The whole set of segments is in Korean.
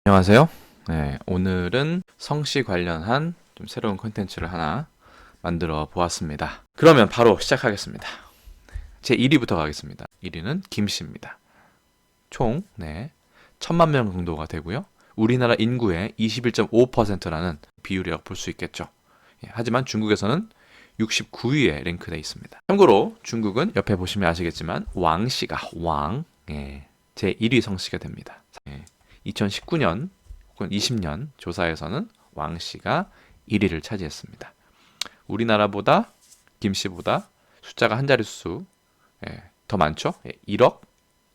안녕하세요. 네, 오늘은 성씨 관련한 좀 새로운 콘텐츠를 하나 만들어 보았습니다. 그러면 바로 시작하겠습니다. 제 1위부터 가겠습니다. 1위는 김씨입니다. 총 1000만 명 정도가 되고요. 우리나라 인구의 21.5%라는 비율이라고 볼 수 있겠죠. 하지만 중국에서는 69위에 랭크되어 있습니다. 참고로 중국은 옆에 보시면 아시겠지만 왕씨가 제 1위 성씨가 됩니다. 2019년 혹은 20년 조사에서는 왕씨가 1위를 차지했습니다. 우리나라보다 김씨보다 숫자가 한 자릿수 더 많죠? 1억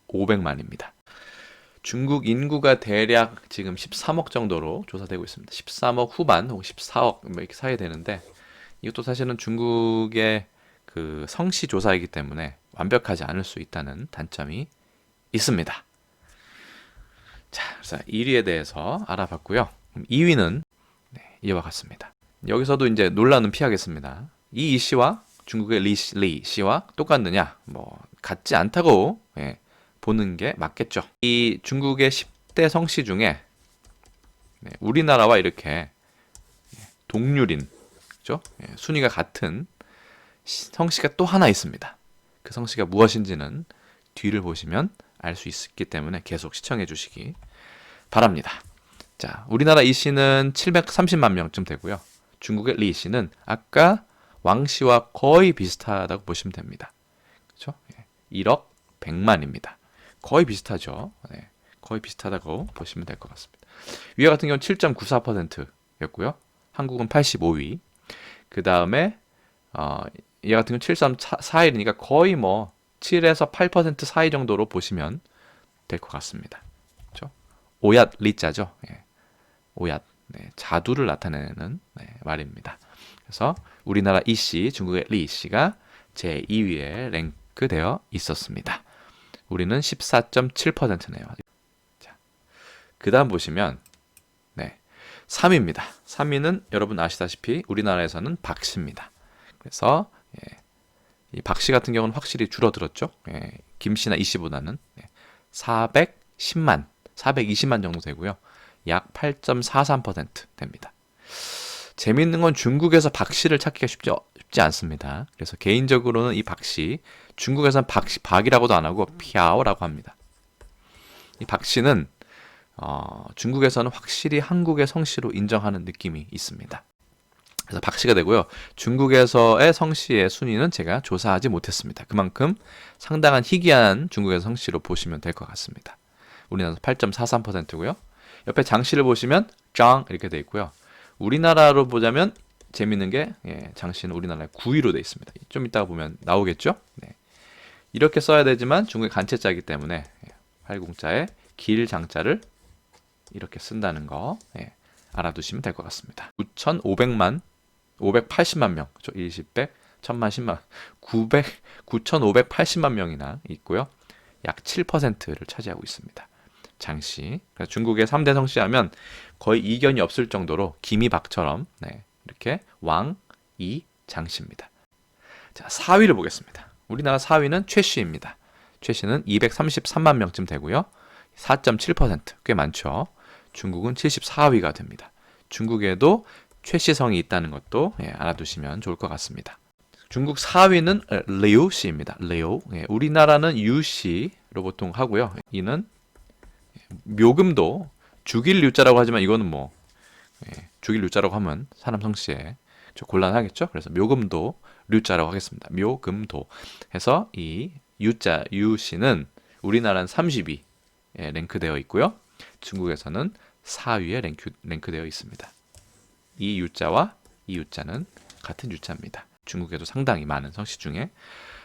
500만입니다. 중국 인구가 대략 지금 13억 정도로 조사되고 있습니다. 13억 후반 혹은 14억 이렇게 사이 되는데 이것도 사실은 중국의 그 성씨 조사이기 때문에 완벽하지 않을 수 있다는 단점이 있습니다. 자, 그래서 1위에 대해서 알아봤고요. 2위는 이와 같습니다. 여기서도 이제 논란은 피하겠습니다. 이 씨와 중국의 리 씨와 똑같느냐? 같지 않다고 보는 게 맞겠죠. 이 중국의 10대 성씨 중에 우리나라와 이렇게 동률인, 그죠? 순위가 같은 성씨가 또 하나 있습니다. 그 성씨가 무엇인지는 뒤를 보시면 알 수 있기 때문에 계속 시청해 주시기 바랍니다. 자, 우리나라 이 씨는 730만 명쯤 되고요. 중국의 리 씨는 아까 왕 씨와 거의 비슷하다고 보시면 됩니다. 그렇죠? 1억 100만입니다. 거의 비슷하죠. 거의 비슷하다고 보시면 될 것 같습니다. 위와 같은 경우는 7.94%였고요. 한국은 85위. 그 다음에 얘 같은 경우는 7.41이니까 거의 7에서 8% 사이 정도로 보시면 될 것 같습니다. 그렇죠? 오얏 리자죠. 오얏 자두를 나타내는 말입니다. 그래서 우리나라 이 씨, 중국의 리 씨가 제 2위에 랭크되어 있었습니다. 우리는 14.7%네요. 자, 그 다음 보시면 3위입니다. 3위는 여러분 아시다시피 우리나라에서는 박씨입니다. 그래서 이 박씨 같은 경우는 확실히 줄어들었죠. 김씨나 이씨보다는 410만, 420만 정도 되고요. 약 8.43% 됩니다. 재밌는 건 중국에서 박씨를 찾기가 쉽지 않습니다. 그래서 개인적으로는 이 박씨, 중국에서는 박이라고도 안 하고 피아오라고 합니다. 이 박씨는 중국에서는 확실히 한국의 성씨로 인정하는 느낌이 있습니다. 그래서 박씨가 되고요. 중국에서의 성씨의 순위는 제가 조사하지 못했습니다. 그만큼 상당한 희귀한 중국의 성씨로 보시면 될 것 같습니다. 우리나라에서 8.43%고요. 옆에 장씨를 보시면 장 이렇게 돼 있고요. 우리나라로 보자면 재밌는 게 장씨는 우리나라의 9위로 돼 있습니다. 좀 이따가 보면 나오겠죠? 이렇게 써야 되지만 중국의 간체자이기 때문에 활공자에 길 장자를 이렇게 쓴다는 거 알아두시면 될 것 같습니다. 580만 명, 그렇죠? 1십100, 1000만, 10만, 9,580만 명이나 있고요. 약 7%를 차지하고 있습니다. 장씨. 중국의 3대 성씨 하면 거의 이견이 없을 정도로 기미박처럼 이렇게 왕, 이, 장씨입니다. 자, 4위를 보겠습니다. 우리나라 4위는 최씨입니다. 최씨는 233만 명쯤 되고요. 4.7%, 꽤 많죠. 중국은 74위가 됩니다. 중국에도 최씨성이 있다는 것도 알아두시면 좋을 것 같습니다. 중국 4위는 리우 씨입니다. 리우. 우리나라는 유 씨로 보통 하고요. 이는 묘금도 죽일 유자라고 하지만 이거는 죽일 유자라고 하면 사람 성씨에 좀 곤란하겠죠. 그래서 묘금도 류자라고 하겠습니다. 묘금도 해서 이 유자 유 씨는 우리나라는 30위 랭크되어 있고요. 중국에서는 4위에 랭크되어 있습니다. 이 유자와 이 유자는 같은 유자입니다. 중국에도 상당히 많은 성씨 중에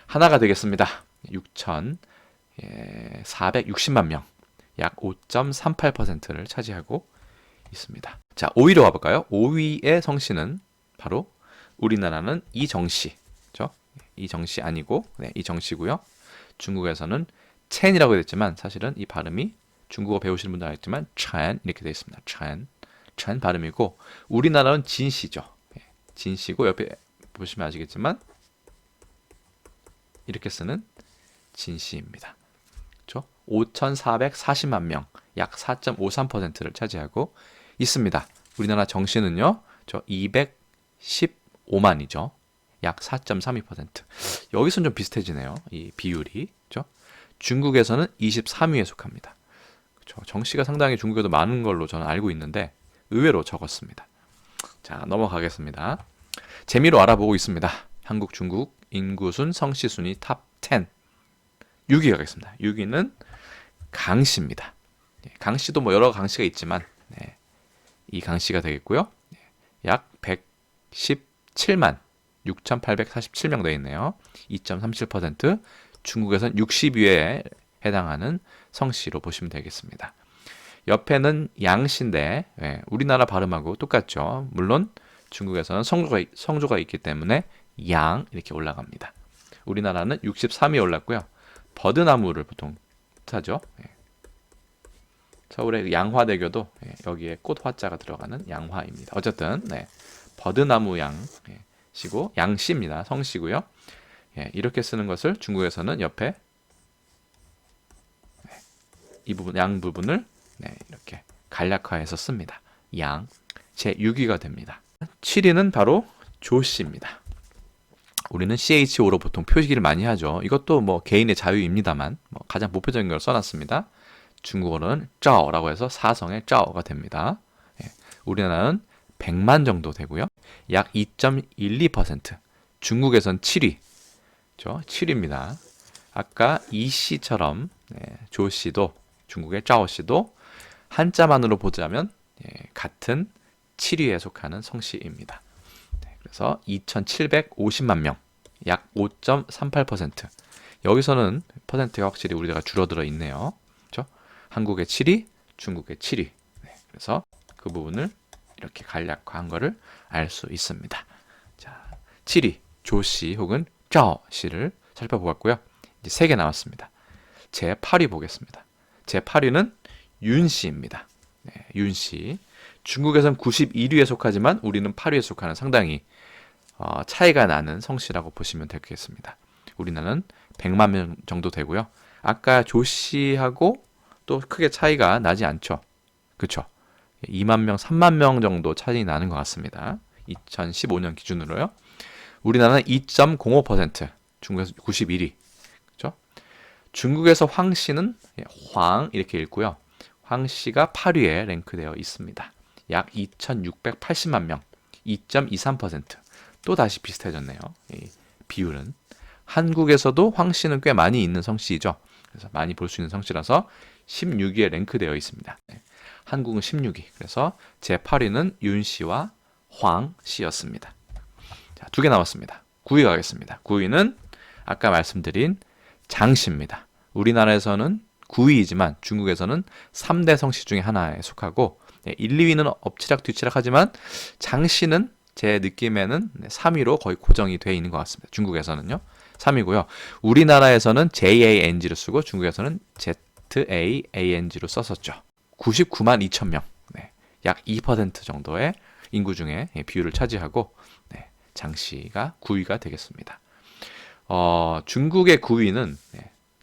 하나가 되겠습니다. 6,460만 명, 약 5.38%를 차지하고 있습니다. 자, 5위로 가볼까요? 5위의 성씨는 바로 우리나라는 이정씨, 그렇죠? 이정씨 아니고 이정씨고요. 중국에서는 첸이라고 했지만 사실은 이 발음이 중국어 배우시는 분들 알겠지만 첸 이렇게 되어 있습니다. 첸 발음이고 우리나라는 진씨죠. 진씨고 옆에 보시면 아시겠지만 이렇게 쓰는 진씨입니다. 그렇죠? 5,440만 명, 약 4.53%를 차지하고 있습니다. 우리나라 정시는요, 저 215만이죠. 약 4.32%. 여기서는 좀 비슷해지네요. 이 비율이. 그렇죠? 중국에서는 23위에 속합니다. 그렇죠? 정시가 상당히 중국에도 많은 걸로 저는 알고 있는데 의외로 적었습니다. 자, 넘어가겠습니다. 재미로 알아보고 있습니다. 한국, 중국 인구순, 성씨 순위 탑 10. 6위 가겠습니다. 6위는 강씨입니다. 강씨도 뭐 여러 강씨가 있지만 이 강씨가 되겠고요. 약 117만 6,847명 되어 있네요. 2.37%. 중국에선 60위에 해당하는 성씨로 보시면 되겠습니다. 옆에는 양씨인데 우리나라 발음하고 똑같죠. 물론 중국에서는 성조가 있기 때문에 양 이렇게 올라갑니다. 우리나라는 63위에 올랐고요. 버드나무를 보통 뜻하죠. 서울의 양화대교도 여기에 꽃 화자가 들어가는 양화입니다. 어쨌든 버드나무 양시고 양씨입니다. 성씨고요. 이렇게 쓰는 것을 중국에서는 옆에 이 부분 양 부분을 이렇게 간략화해서 씁니다. 양 제 6위가 됩니다. 7위는 바로 조씨입니다. 우리는 CHO로 보통 표기를 많이 하죠. 이것도 뭐 개인의 자유입니다만 가장 보편적인 걸 써놨습니다. 중국어로는 짜오라고 해서 사성의 짜오가 됩니다. 우리나라는 100만 정도 되고요. 약 2.12%. 중국에선 7위. 그렇죠? 7위입니다. 아까 이씨처럼 조씨도 중국의 짜오씨도 한자만으로 보자면 같은 7위에 속하는 성씨입니다. 그래서 2,750만 명, 약 5.38%. 여기서는 퍼센트가 확실히 우리가 줄어들어 있네요. 그렇죠? 한국의 7위, 중국의 7위. 그래서 그 부분을 이렇게 간략화한 거를 알 수 있습니다. 자, 7위 조씨 혹은 짜오씨를 살펴보았고요. 이제 3개 남았습니다. 제 8위 보겠습니다. 제 8위는 윤씨입니다. 윤씨. 중국에선 91위에 속하지만 우리는 8위에 속하는 상당히 차이가 나는 성씨라고 보시면 되겠습니다. 우리나라는 100만 명 정도 되고요. 아까 조씨하고 또 크게 차이가 나지 않죠. 그렇죠? 2만 명, 3만 명 정도 차이 나는 것 같습니다. 2015년 기준으로요. 우리나라는 2.05%, 중국에서 91위. 그렇죠? 중국에서 황씨는 황 이렇게 읽고요. 황씨가 8위에 랭크되어 있습니다. 약 2,680만 명, 2.23%. 또 다시 비슷해졌네요. 이 비율은. 한국에서도 황씨는 꽤 많이 있는 성씨이죠. 그래서 많이 볼 수 있는 성씨라서 16위에 랭크되어 있습니다. 한국은 16위. 그래서 제 8위는 윤씨와 황씨였습니다. 자, 2개 남았습니다. 9위 가겠습니다. 9위는 아까 말씀드린 장씨입니다. 우리나라에서는 9위이지만 중국에서는 3대 성씨 중에 하나에 속하고 1, 2위는 엎치락 뒤치락 하지만 장씨는 제 느낌에는 3위로 거의 고정이 되어 있는 것 같습니다. 중국에서는요. 3위고요. 우리나라에서는 JANG를 쓰고 중국에서는 ZAANG로 썼었죠. 99만 2천 명. 약 2% 정도의 인구 중에 비율을 차지하고 장씨가 9위가 되겠습니다. 중국의 9위는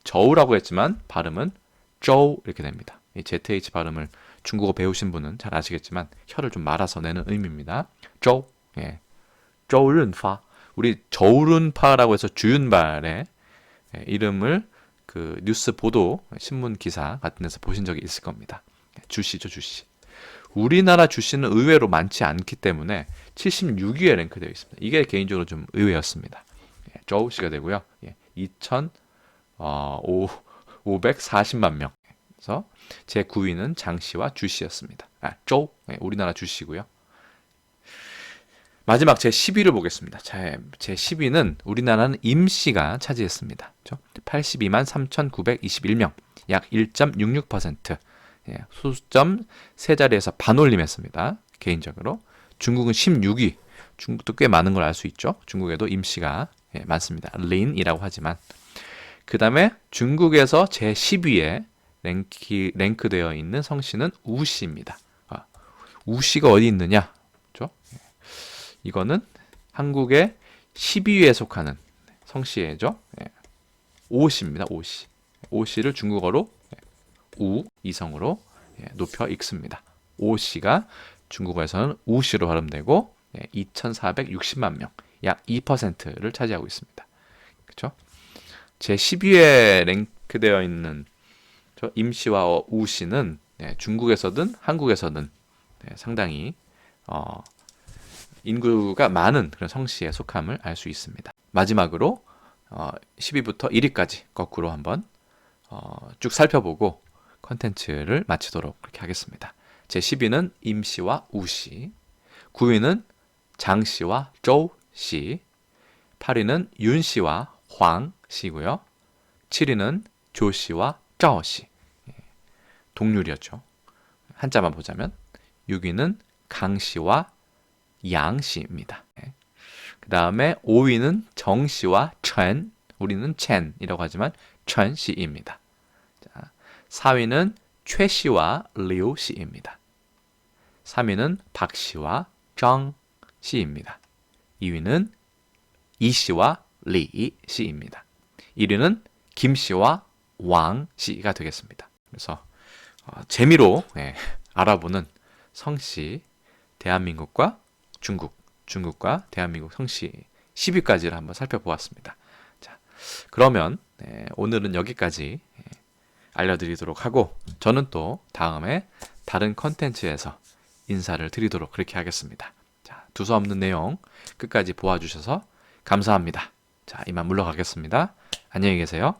저우라고 했지만 발음은 쪼우 이렇게 됩니다. 이 ZH 발음을 중국어 배우신 분은 잘 아시겠지만 혀를 좀 말아서 내는 의미입니다. 쪼우, 쪼른파. 우리 저우른파라고 해서 주윤발의 이름을 그 뉴스 보도 신문 기사 같은 데서 보신 적이 있을 겁니다. 주씨죠, 주씨. 우리나라 주씨는 의외로 많지 않기 때문에 76위에 랭크되어 있습니다. 이게 개인적으로 좀 의외였습니다. 쪼우씨가 되고요. 2,540만 명. 그래서 제 9위는 장씨와 주씨였습니다. 쪼우, 우리나라 주씨고요. 마지막 제 10위를 보겠습니다. 제 10위는 우리나라는 임씨가 차지했습니다. 82만 3,921명, 약 1.66%. 수점 세 자리에서 반올림했습니다. 개인적으로. 중국은 16위. 중국도 꽤 많은 걸 알 수 있죠. 중국에도 임씨가 많습니다. 린이라고 하지만. 그 다음에 중국에서 제 10위에 랭크되어 있는 성씨는 우씨입니다. 우씨가 어디 있느냐? 그렇죠? 이거는 한국의 12위에 속하는 성씨죠. 오씨입니다. 오씨. 오씨를 중국어로 우, 이성으로 높여 읽습니다. 오씨가 중국어에서는 우씨로 발음되고 2,460만 명, 약 2%를 차지하고 있습니다. 그렇죠? 제 12위에 랭크되어 있는 임씨와 우씨는 중국에서든 한국에서든 상당히 인구가 많은 그런 성씨에 속함을 알 수 있습니다. 마지막으로 10위부터 1위까지 거꾸로 한번 쭉 살펴보고 컨텐츠를 마치도록 그렇게 하겠습니다. 제 10위는 임씨와 우씨, 9위는 장씨와 조씨, 8위는 윤씨와 황씨고요. 7위는 조씨와 짜오씨, 동률이었죠. 한자만 보자면. 6위는 강씨와 양씨입니다. 그 다음에 5위는 정씨와 천, 우리는 첸이라고 하지만 천씨입니다. 4위는 최씨와 리우씨입니다. 3위는 박씨와 정씨입니다. 2위는 이씨와 리씨입니다. 1위는 김씨와 왕씨가 되겠습니다. 그래서 재미로 알아보는 성씨, 대한민국과 중국과 대한민국 성씨 10위까지를 한번 살펴보았습니다. 자, 그러면 오늘은 여기까지 알려드리도록 하고 저는 또 다음에 다른 컨텐츠에서 인사를 드리도록 그렇게 하겠습니다. 자, 두서없는 내용 끝까지 보아주셔서 감사합니다. 자, 이만 물러가겠습니다. 안녕히 계세요.